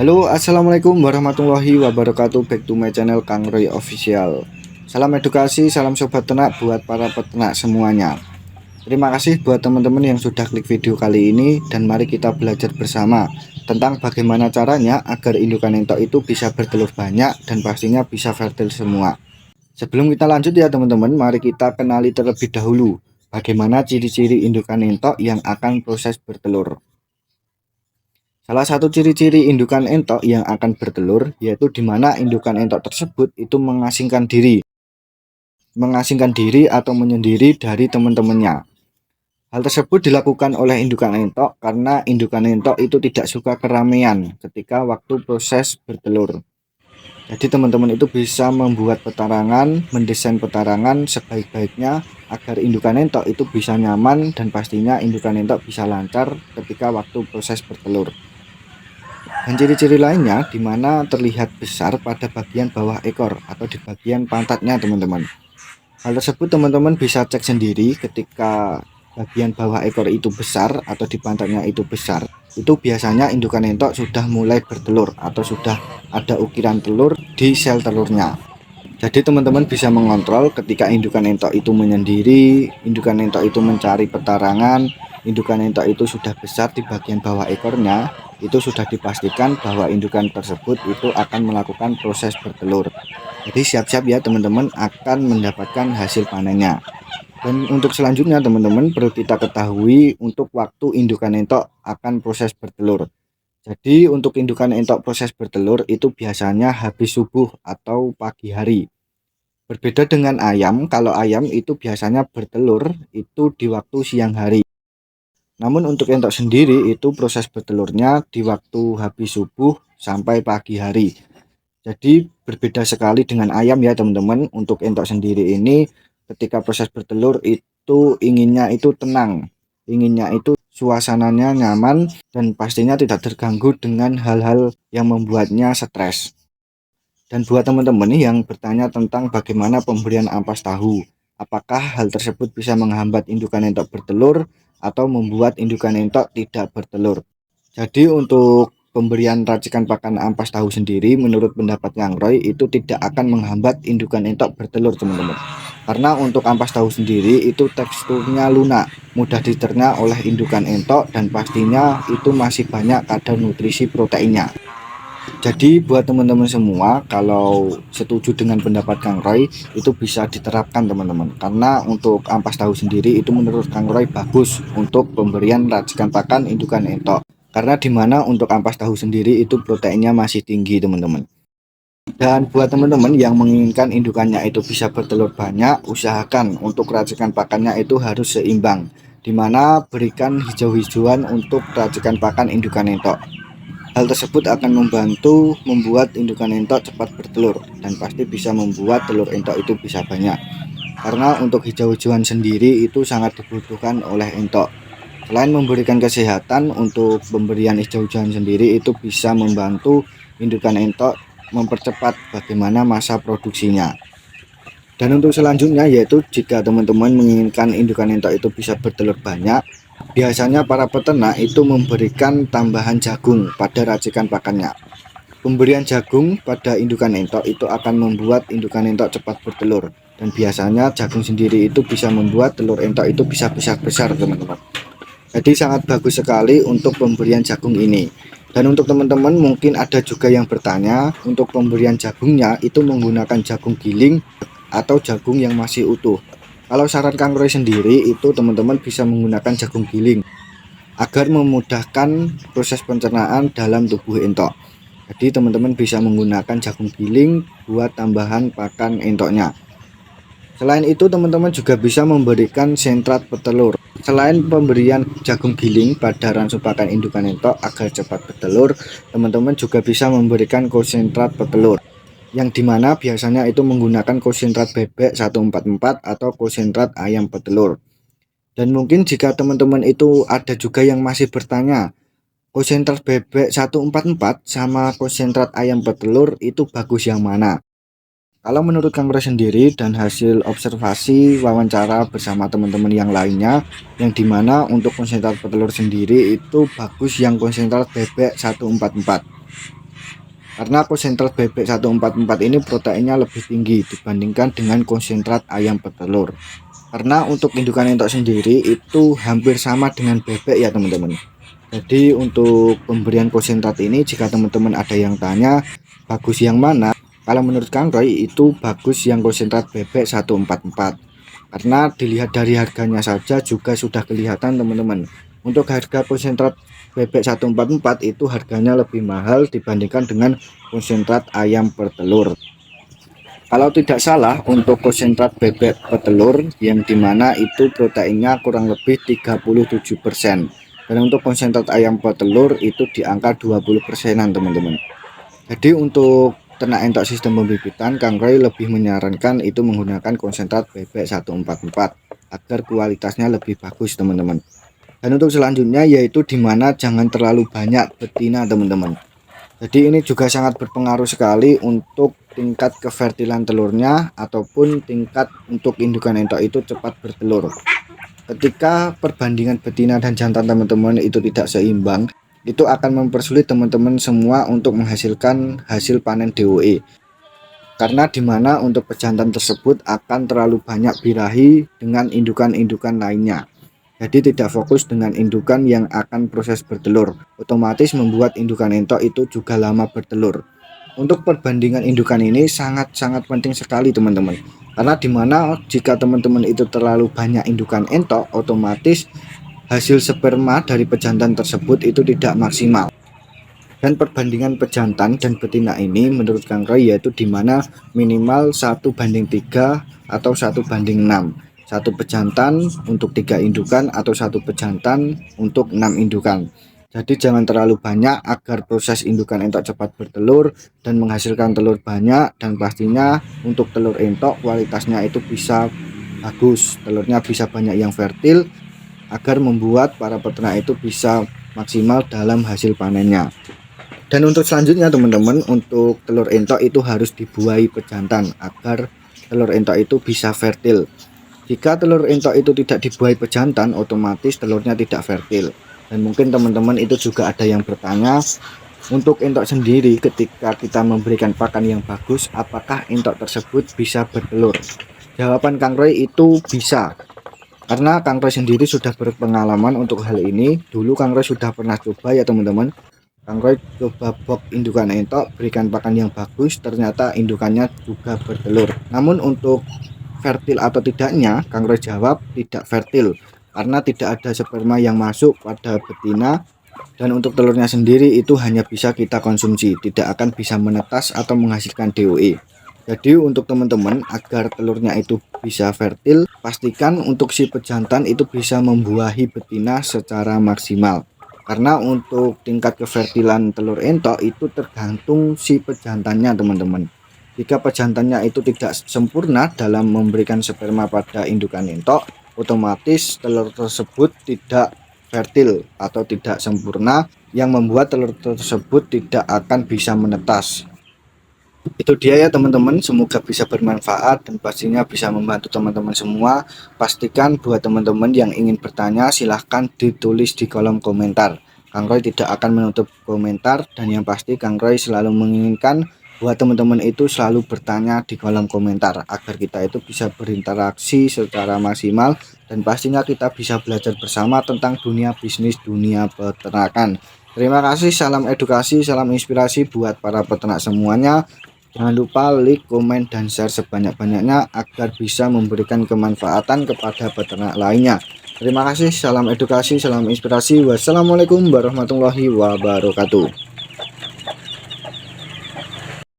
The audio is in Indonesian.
Halo, assalamualaikum warahmatullahi wabarakatuh. Back to my channel Kang Roy Official. Salam edukasi, salam sobat ternak buat para peternak semuanya. Terima kasih buat teman-teman yang sudah klik video kali ini, dan mari kita belajar bersama tentang bagaimana caranya agar indukan entok itu bisa bertelur banyak dan pastinya bisa fertil semua. Sebelum kita lanjut ya teman-teman, mari kita kenali terlebih dahulu bagaimana ciri-ciri indukan entok yang akan proses bertelur. Salah satu ciri-ciri indukan entok yang akan bertelur yaitu di mana indukan entok tersebut itu mengasingkan diri atau menyendiri dari teman-temannya. Hal tersebut dilakukan oleh indukan entok karena indukan entok itu tidak suka keramaian ketika waktu proses bertelur. Jadi teman-teman itu bisa membuat petarangan, mendesain petarangan sebaik-baiknya agar indukan entok itu bisa nyaman dan pastinya indukan entok bisa lancar ketika waktu proses bertelur. Dan ciri-ciri lainnya di mana terlihat besar pada bagian bawah ekor atau di bagian pantatnya teman-teman. Hal tersebut teman-teman bisa cek sendiri ketika bagian bawah ekor itu besar atau di pantatnya itu besar. Itu biasanya indukan entok sudah mulai bertelur atau sudah ada ukiran telur di sel telurnya. Jadi teman-teman bisa mengontrol ketika indukan entok itu menyendiri, indukan entok itu mencari petarangan, indukan entok itu sudah besar di bagian bawah ekornya, itu sudah dipastikan bahwa indukan tersebut itu akan melakukan proses bertelur. Jadi siap-siap ya teman-teman akan mendapatkan hasil panennya. Dan untuk selanjutnya teman-teman perlu kita ketahui untuk waktu indukan entok akan proses bertelur. Jadi untuk indukan entok proses bertelur itu biasanya habis subuh atau pagi hari. Berbeda dengan ayam, kalau ayam itu biasanya bertelur itu di waktu siang hari. Namun untuk entok sendiri itu proses bertelurnya di waktu habis subuh sampai pagi hari. Jadi berbeda sekali dengan ayam ya teman-teman. Untuk entok sendiri ini ketika proses bertelur itu inginnya itu tenang, inginnya itu suasananya nyaman dan pastinya tidak terganggu dengan hal-hal yang membuatnya stres. Dan buat teman-teman nih yang bertanya tentang bagaimana pemberian ampas tahu, apakah hal tersebut bisa menghambat indukan entok bertelur atau membuat indukan entok tidak bertelur. Jadi untuk pemberian racikan pakan ampas tahu sendiri menurut pendapat Kang Roy itu tidak akan menghambat indukan entok bertelur teman-teman. Karena untuk ampas tahu sendiri itu teksturnya lunak, mudah dicerna oleh indukan entok dan pastinya itu masih banyak kadar nutrisi proteinnya. Jadi buat teman-teman semua, kalau setuju dengan pendapat Kang Roy itu bisa diterapkan teman-teman. Karena untuk ampas tahu sendiri itu menurut Kang Roy bagus untuk pemberian racikan pakan indukan entok. Karena dimana untuk ampas tahu sendiri itu proteinnya masih tinggi teman-teman. Dan buat teman-teman yang menginginkan indukannya itu bisa bertelur banyak, usahakan untuk racikan pakannya itu harus seimbang. Dimana berikan hijau-hijauan untuk racikan pakan indukan entok. Hal tersebut akan membantu membuat indukan entok cepat bertelur dan pasti bisa membuat telur entok itu bisa banyak. Karena untuk hijau-hijauan sendiri itu sangat dibutuhkan oleh entok. Selain memberikan kesehatan, untuk pemberian hijau-hijauan sendiri itu bisa membantu indukan entok mempercepat bagaimana masa produksinya. Dan untuk selanjutnya yaitu jika teman-teman menginginkan indukan entok itu bisa bertelur banyak, biasanya para peternak itu memberikan tambahan jagung pada racikan pakannya. Pemberian jagung pada indukan entok itu akan membuat indukan entok cepat bertelur. Dan biasanya jagung sendiri itu bisa membuat telur entok itu bisa besar-besar teman-teman. Jadi sangat bagus sekali untuk pemberian jagung ini. Dan untuk teman-teman mungkin ada juga yang bertanya untuk pemberian jagungnya itu menggunakan jagung giling atau jagung yang masih utuh. Kalau saran Kang Roy sendiri itu teman-teman bisa menggunakan jagung giling agar memudahkan proses pencernaan dalam tubuh entok. Jadi teman-teman bisa menggunakan jagung giling buat tambahan pakan entoknya. Selain itu teman-teman juga bisa memberikan sentrat petelur. Selain pemberian jagung giling pada ransum pakan indukan entok agar cepat bertelur, teman-teman juga bisa memberikan konsentrat petelur, yang dimana biasanya itu menggunakan konsentrat bebek 144 atau konsentrat ayam petelur. Dan mungkin jika teman-teman itu ada juga yang masih bertanya, konsentrat bebek 144 sama konsentrat ayam petelur itu bagus yang mana? Kalau menurut Kang Roy sendiri dan hasil observasi wawancara bersama teman-teman yang lainnya, yang dimana untuk konsentrat petelur sendiri itu bagus yang konsentrat bebek 144. Karena konsentrat bebek 144 ini proteinnya lebih tinggi dibandingkan dengan konsentrat ayam petelur. Karena untuk indukan entok sendiri itu hampir sama dengan bebek ya teman-teman. Jadi untuk pemberian konsentrat ini, jika teman-teman ada yang tanya bagus yang mana, kalau menurut Kang Roy itu bagus yang konsentrat bebek 144. Karena dilihat dari harganya saja juga sudah kelihatan teman-teman. Untuk harga konsentrat bebek 144 itu harganya lebih mahal dibandingkan dengan konsentrat ayam petelur. Kalau tidak salah untuk konsentrat bebek petelur yang dimana itu proteinnya kurang lebih 37%, dan untuk konsentrat ayam petelur itu di angka 20%-an teman-teman. Jadi untuk ternak entok sistem pembibitan, Kang Roy lebih menyarankan itu menggunakan konsentrat bebek 144 agar kualitasnya lebih bagus teman-teman. Dan untuk selanjutnya yaitu dimana jangan terlalu banyak betina teman-teman. Jadi ini juga sangat berpengaruh sekali untuk tingkat kefertilan telurnya ataupun tingkat untuk indukan entok itu cepat bertelur. Ketika perbandingan betina dan jantan teman-teman itu tidak seimbang, itu akan mempersulit teman-teman semua untuk menghasilkan hasil panen DOE. Karena dimana untuk pejantan tersebut akan terlalu banyak birahi dengan indukan-indukan lainnya. Jadi tidak fokus dengan indukan yang akan proses bertelur, otomatis membuat indukan entok itu juga lama bertelur. Untuk perbandingan indukan ini sangat-sangat penting sekali teman-teman. Karena dimana jika teman-teman itu terlalu banyak indukan entok, otomatis hasil sperma dari pejantan tersebut itu tidak maksimal. Dan perbandingan pejantan dan betina ini menurut Kang Roy yaitu dimana minimal 1:3 atau 1:6. Satu pejantan untuk 3 indukan atau satu pejantan untuk 6 indukan. Jadi jangan terlalu banyak agar proses indukan entok cepat bertelur dan menghasilkan telur banyak, dan pastinya untuk telur entok kualitasnya itu bisa bagus, telurnya bisa banyak yang fertil agar membuat para peternak itu bisa maksimal dalam hasil panennya. Dan untuk selanjutnya teman-teman, untuk telur entok itu harus dibuahi pejantan agar telur entok itu bisa fertil. Jika telur entok itu tidak dibuahi pejantan, otomatis telurnya tidak fertil. Dan mungkin teman-teman itu juga ada yang bertanya, untuk entok sendiri ketika kita memberikan pakan yang bagus, apakah entok tersebut bisa bertelur? Jawaban Kang Roy itu bisa. Karena Kang Roy sendiri sudah berpengalaman untuk hal ini. Dulu Kang Roy sudah pernah coba ya teman-teman. Kang Roy coba box indukan entok, berikan pakan yang bagus, ternyata indukannya juga bertelur. Namun untuk fertil atau tidaknya, Kang Roy jawab tidak fertil karena tidak ada sperma yang masuk pada betina, dan untuk telurnya sendiri itu hanya bisa kita konsumsi, tidak akan bisa menetas atau menghasilkan DOE. Jadi untuk teman-teman agar telurnya itu bisa fertil, pastikan untuk si pejantan itu bisa membuahi betina secara maksimal. Karena untuk tingkat kefertilan telur entok itu tergantung si pejantannya teman-teman. Jika pejantannya itu tidak sempurna dalam memberikan sperma pada indukan entok, otomatis telur tersebut tidak fertil atau tidak sempurna, yang membuat telur tersebut tidak akan bisa menetas. Itu dia ya teman-teman, semoga bisa bermanfaat dan pastinya bisa membantu teman-teman semua. Pastikan buat teman-teman yang ingin bertanya silahkan ditulis di kolom komentar. Kang Roy tidak akan menutup komentar, dan yang pasti Kang Roy selalu menginginkan buat teman-teman itu selalu bertanya di kolom komentar agar kita itu bisa berinteraksi secara maksimal, dan pastinya kita bisa belajar bersama tentang dunia bisnis, dunia peternakan. Terima kasih, salam edukasi, salam inspirasi buat para peternak semuanya. Jangan lupa like, komen, dan share sebanyak-banyaknya agar bisa memberikan kemanfaatan kepada peternak lainnya. Terima kasih, salam edukasi, salam inspirasi. Wassalamualaikum warahmatullahi wabarakatuh.